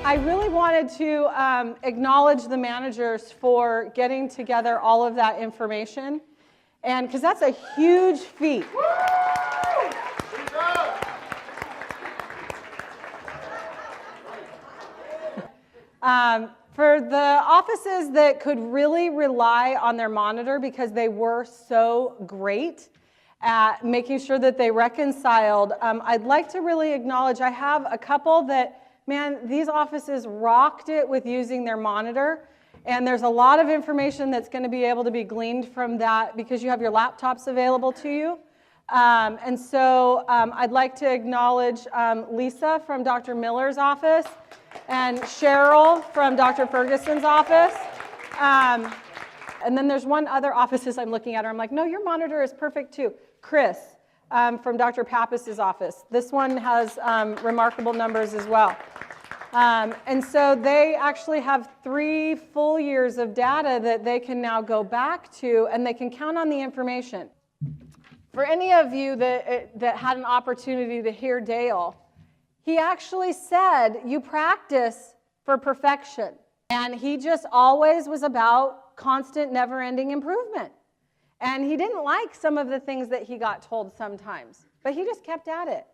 I really wanted to acknowledge the managers for getting together all of that information, and because that's a huge feat. For the offices that could really rely on their monitor because they were so great at making sure that they reconciled, I'd like to really acknowledge, I have a couple that, man, these offices rocked it with using their monitor, and there's a lot of information that's going to be able to be gleaned from that because you have your laptops available to you. And so I'd like to acknowledge Lisa from Dr. Miller's office and Cheryl from Dr. Ferguson's office. And then there's one other office I'm looking at her. I'm like, no, your monitor is perfect too. Chris from Dr. Pappas's office. This one has remarkable numbers as well. And so they actually have 3 full years of data that they can now go back to, and they can count on the information. For any of you that had an opportunity to hear Dale, he actually said, you practice for perfection. And he just always was about constant, never-ending improvement. And he didn't like some of the things that he got told sometimes, but he just kept at it.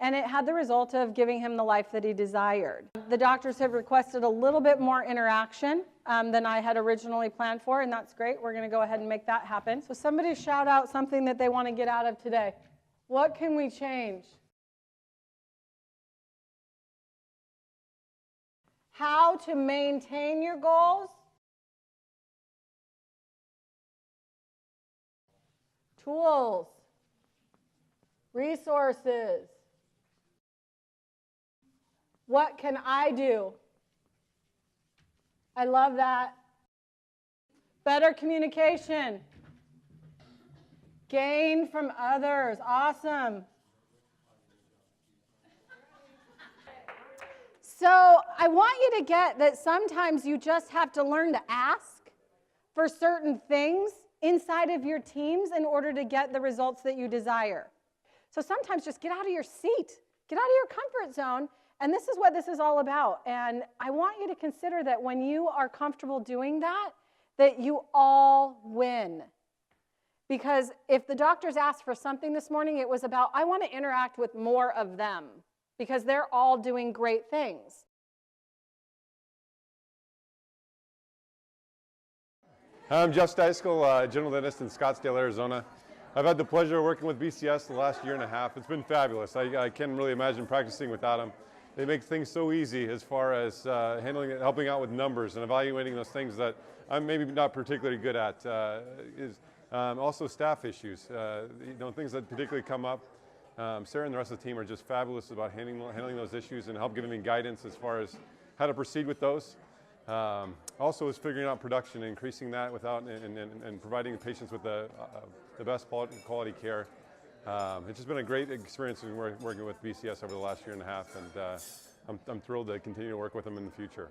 And it had the result of giving him the life that he desired. The doctors have requested a little bit more interaction than I had originally planned for, and that's great. We're going to go ahead and make that happen. So somebody shout out something that they want to get out of today. What can we change? How to maintain your goals? Tools, resources. What can I do? I love that. Better communication. Gain from others. Awesome. So I want you to get that sometimes you just have to learn to ask for certain things inside of your teams in order to get the results that you desire. So sometimes just get out of your seat, get out of your comfort zone, and this is what this is all about. And I want you to consider that when you are comfortable doing that, that you all win. Because if the doctors asked for something this morning, it was about, I want to interact with more of them because they're all doing great things. I'm Jeff Steiskell, general dentist in Scottsdale, Arizona. I've had the pleasure of working with BCS the last year and a half. It's been fabulous. I can't really imagine practicing without them. They make things so easy as far as helping out with numbers and evaluating those things that I'm maybe not particularly good at. Also staff issues, things that particularly come up. Sarah and the rest of the team are just fabulous about handling those issues and help giving me guidance as far as how to proceed with those. Also is figuring out production, increasing that and providing patients with the best quality care. It's just been a great experience working with BCS over the last year and a half, and I'm thrilled to continue to work with them in the future.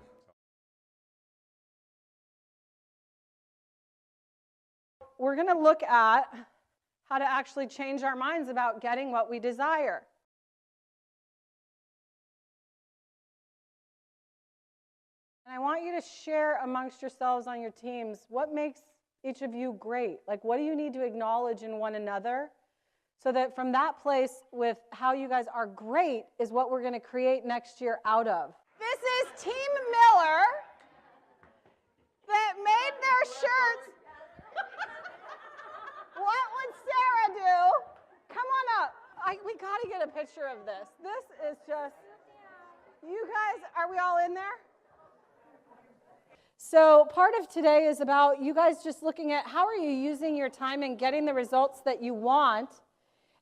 We're going to look at how to actually change our minds about getting what we desire. And I want you to share amongst yourselves on your teams what makes each of you great. Like, what do you need to acknowledge in one another so that from that place with how you guys are great is what we're going to create next year out of. This is Team Miller that made their shirts. What would Sarah do? Come on up. We got to get a picture of this. This is just, you guys, are we all in there? So part of today is about you guys just looking at how are you using your time and getting the results that you want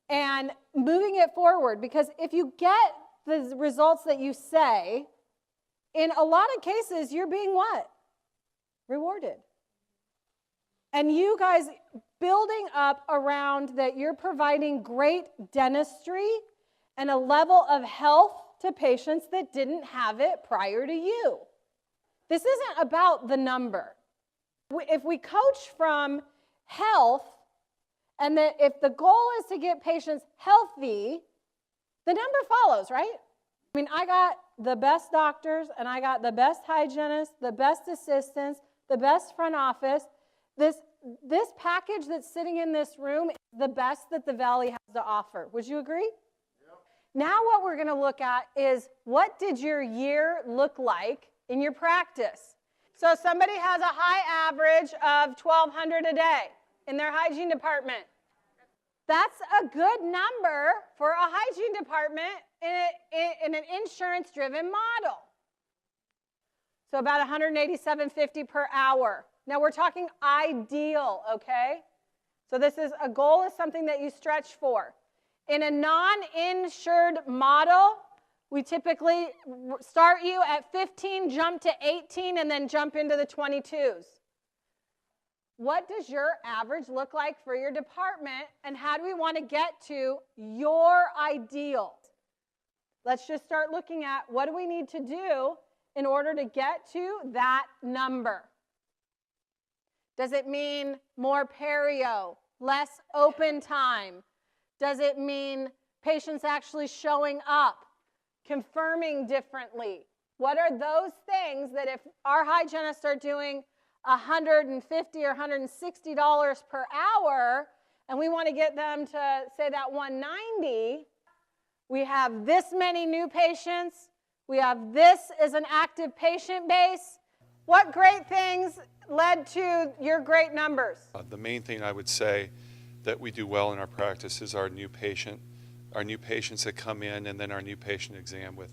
and moving it forward. Because if you get the results that you say, in a lot of cases, you're being what? Rewarded. And you guys building up around that you're providing great dentistry and a level of health to patients that didn't have it prior to you. This isn't about the number. If we coach from health, and that if the goal is to get patients healthy, the number follows, right? I mean, I got the best doctors, and I got the best hygienists, the best assistants, the best front office. This package that's sitting in this room is the best that the Valley has to offer. Would you agree? Yep. Now what we're going to look at is, what did your year look like in your practice? So somebody has a high average of $1,200 a day in their hygiene department. That's a good number for a hygiene department in an insurance-driven model. So about $187.50 per hour. Now we're talking ideal, okay? So this is a goal, is something that you stretch for. In a non-insured model, we typically start you at 15, jump to 18, and then jump into the 22s. What does your average look like for your department, and how do we want to get to your ideal? Let's just start looking at, what do we need to do in order to get to that number? Does it mean more perio, less open time? Does it mean patients actually showing up, confirming differently? What are those things that if our hygienists are doing $150 or $160 per hour, and we want to get them to say that $190, we have this many new patients, we have this as an active patient base. What great things led to your great numbers? The main thing I would say that we do well in our practice is our new patients that come in, and then our new patient exam with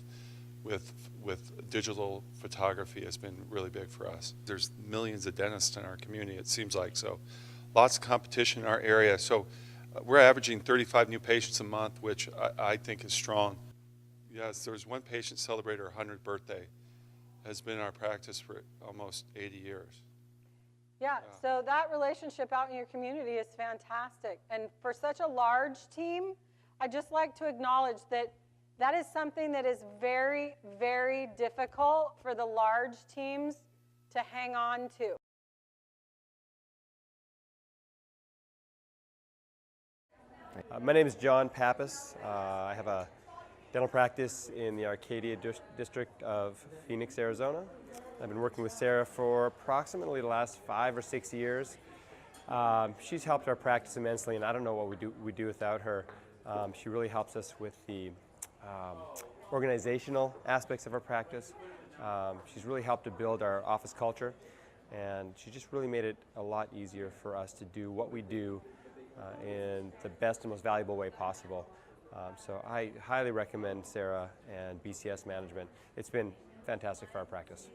digital photography has been really big for us. There's millions of dentists in our community, it seems like, so lots of competition in our area. So we're averaging 35 new patients a month, which I think is strong. Yes, there's one patient celebrated her 100th birthday, has been in our practice for almost 80 years. Yeah, so that relationship out in your community is fantastic. And for such a large team, I'd just like to acknowledge that that is something that is very, very difficult for the large teams to hang on to. My name is John Pappas. I have a dental practice in the Arcadia district of Phoenix, Arizona. I've been working with Sarah for approximately the last 5 or 6 years. She's helped our practice immensely, and I don't know what we do without her. She really helps us with the organizational aspects of our practice. She's really helped to build our office culture, and she just really made it a lot easier for us to do what we do in the best and most valuable way possible. So I highly recommend Sarah and BCS management. It's been fantastic for our practice.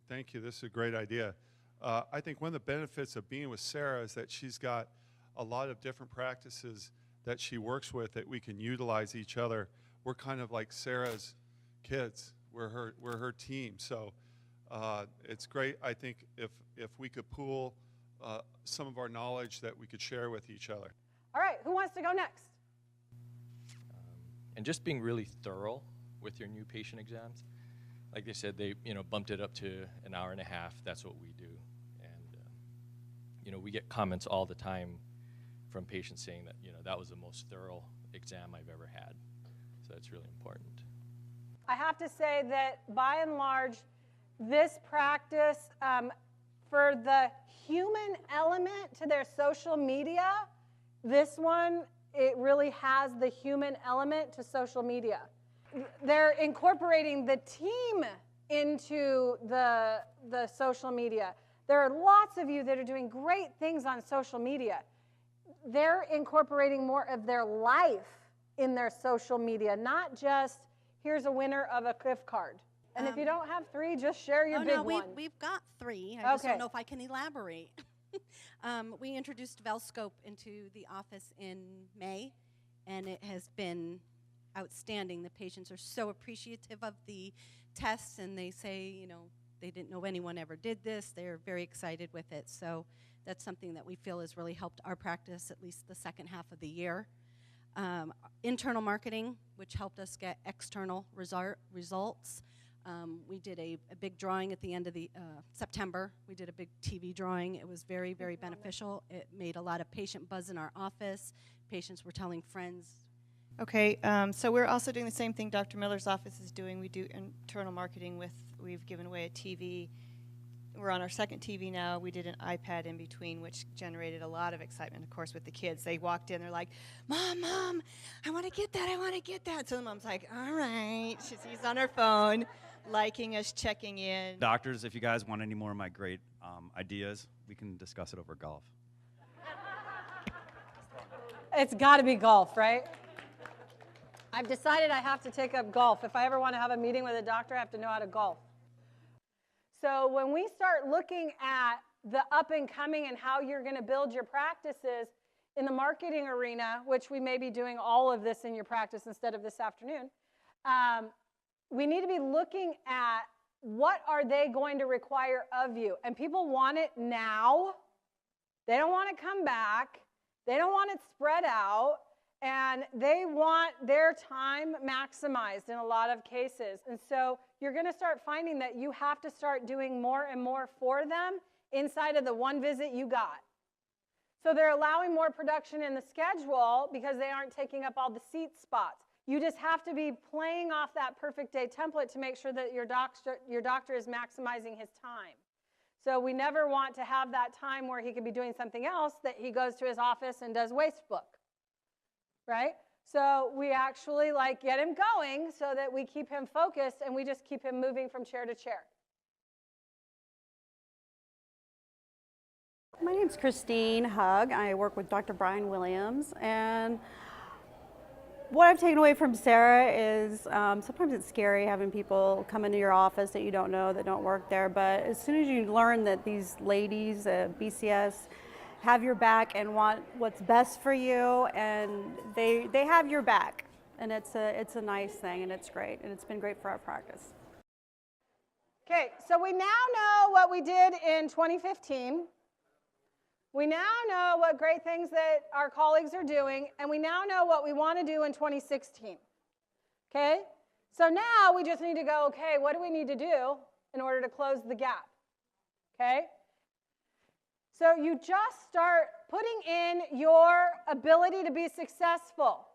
Thank you. This is a great idea. I think one of the benefits of being with Sarah is that she's got a lot of different practices that she works with that we can utilize each other. We're kind of like Sarah's kids. We're her team. So it's great. I think if we could pool some of our knowledge that we could share with each other. All right, who wants to go next? And just being really thorough with your new patient exams. Like they said, they bumped it up to an hour and a half. That's what we do. And we get comments all the time from patients saying that that was the most thorough exam I've ever had. So that's really important. I have to say that by and large, this practice, for the human element to their social media, this one, it really has the human element to social media. They're incorporating the team into the social media. There are lots of you that are doing great things on social media. They're incorporating more of their life in their social media, not just, here's a winner of a gift card. And if you don't have 3, just share your big one. We've got 3. I just don't know if I can elaborate. We introduced Velscope into the office in May, and it has been outstanding. The patients are so appreciative of the tests, and they say, they didn't know anyone ever did this. They're very excited with it. So that's something that we feel has really helped our practice at least the second half of the year. Internal marketing, which helped us get external results. We did a big drawing at the end of the September. We did a big TV drawing. It was very, very beneficial. It made a lot of patient buzz in our office. patients were telling friends. Okay, so we're also doing the same thing Dr. Miller's office is doing. We do internal marketing we've given away a TV. We're on our second TV now. We did an iPad in between, which generated a lot of excitement, of course, with the kids. They walked in, they're like, Mom, I want to get that, I want to get that. So the mom's like, all right. She's on her phone, liking us, checking in. Doctors, if you guys want any more of my great ideas, we can discuss it over golf. It's got to be golf, right? I've decided I have to take up golf. If I ever want to have a meeting with a doctor, I have to know how to golf. So when we start looking at the up and coming and how you're going to build your practices in the marketing arena, which we may be doing all of this in your practice instead of this afternoon, we need to be looking at what are they going to require of you. And people want it now. They don't want to come back. They don't want it spread out. And they want their time maximized in a lot of cases. And so you're going to start finding that you have to start doing more and more for them inside of the one visit you got. So they're allowing more production in the schedule because they aren't taking up all the seat spots. You just have to be playing off that perfect day template to make sure that your doctor is maximizing his time. So we never want to have that time where he could be doing something else that he goes to his office and does waste book. Right? So we actually get him going so that we keep him focused and we just keep him moving from chair to chair. My name's Christine Hugg. I work with Dr. Brian Williams, and what I've taken away from Sarah is sometimes it's scary having people come into your office that you don't know, that don't work there, but as soon as you learn that these ladies at BCS have your back and want what's best for you, and they have your back, and it's a nice thing, and it's great, and it's been great for our practice. Okay, so we now know what we did in 2015. We now know what great things that our colleagues are doing, and we now know what we want to do in 2016. Okay? So now we just need to go, okay, what do we need to do in order to close the gap? Okay? So you just start putting in your ability to be successful.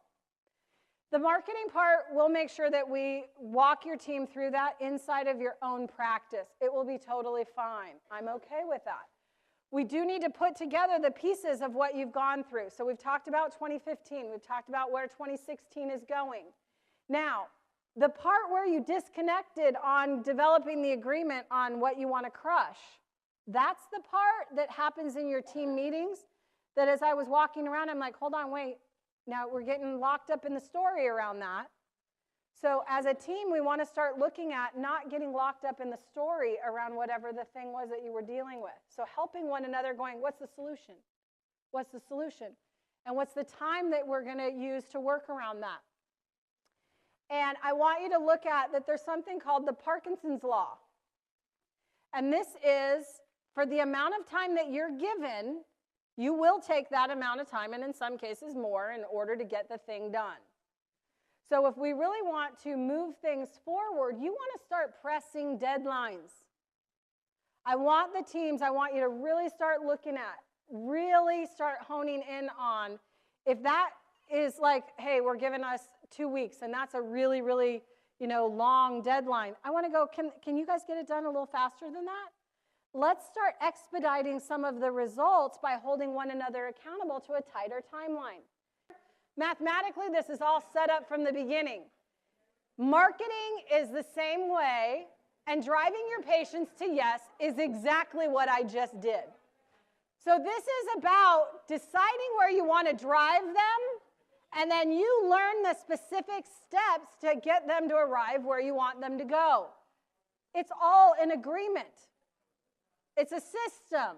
The marketing part will make sure that we walk your team through that inside of your own practice. It will be totally fine. I'm okay with that. We do need to put together the pieces of what you've gone through. So we've talked about 2015. We've talked about where 2016 is going. Now, the part where you disconnected on developing the agreement on what you want to crush, that's the part that happens in your team meetings that as I was walking around, I'm like, hold on, wait. Now we're getting locked up in the story around that. So as a team, we want to start looking at not getting locked up in the story around whatever the thing was that you were dealing with. So helping one another going, what's the solution? What's the solution? And what's the time that we're going to use to work around that? And I want you to look at that there's something called the Parkinson's Law. And this is for the amount of time that you're given, you will take that amount of time, and in some cases more, in order to get the thing done. So if we really want to move things forward, you want to start pressing deadlines. I want the teams, I want you to really start looking at, really start honing in on, if that is like, hey, we're giving us 2 weeks, and that's a really, really, long deadline. I want to go, can you guys get it done a little faster than that? Let's start expediting some of the results by holding one another accountable to a tighter timeline. Mathematically, this is all set up from the beginning. Marketing is the same way, and driving your patients to yes is exactly what I just did. So this is about deciding where you want to drive them, and then you learn the specific steps to get them to arrive where you want them to go. It's all in agreement. It's a system.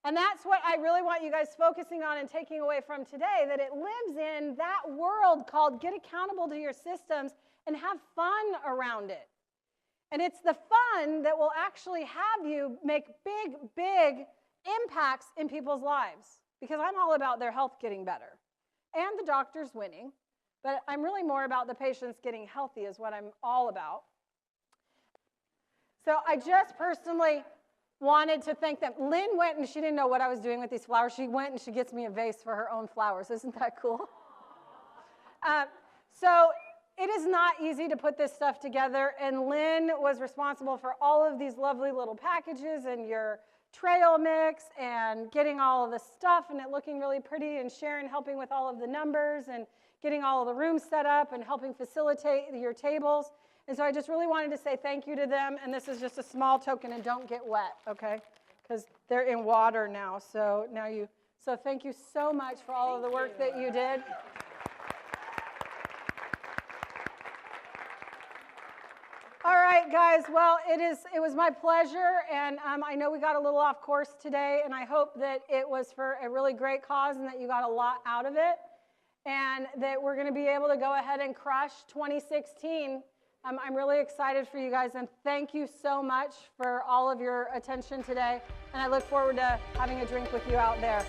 And that's what I really want you guys focusing on and taking away from today, that it lives in that world called get accountable to your systems and have fun around it. And it's the fun that will actually have you make big, big impacts in people's lives, because I'm all about their health getting better and the doctors winning, but I'm really more about the patients getting healthy is what I'm all about. So I just personally wanted to thank them. Lynn went and she didn't know what I was doing with these flowers. She went and she gets me a vase for her own flowers. Isn't that cool? So it is not easy to put this stuff together, and Lynn was responsible for all of these lovely little packages and your trail mix and getting all of the stuff and it looking really pretty, and Sharon helping with all of the numbers and getting all of the rooms set up and helping facilitate your tables. And so I just really wanted to say thank you to them, and this is just a small token, and don't get wet, okay? Because they're in water now, so thank you so much for all of the work that you did. All right, guys, well, it was my pleasure, and I know we got a little off course today, and I hope that it was for a really great cause and that you got a lot out of it, and that we're going to be able to go ahead and crush 2016. I'm really excited for you guys, and thank you so much for all of your attention today, and I look forward to having a drink with you out there.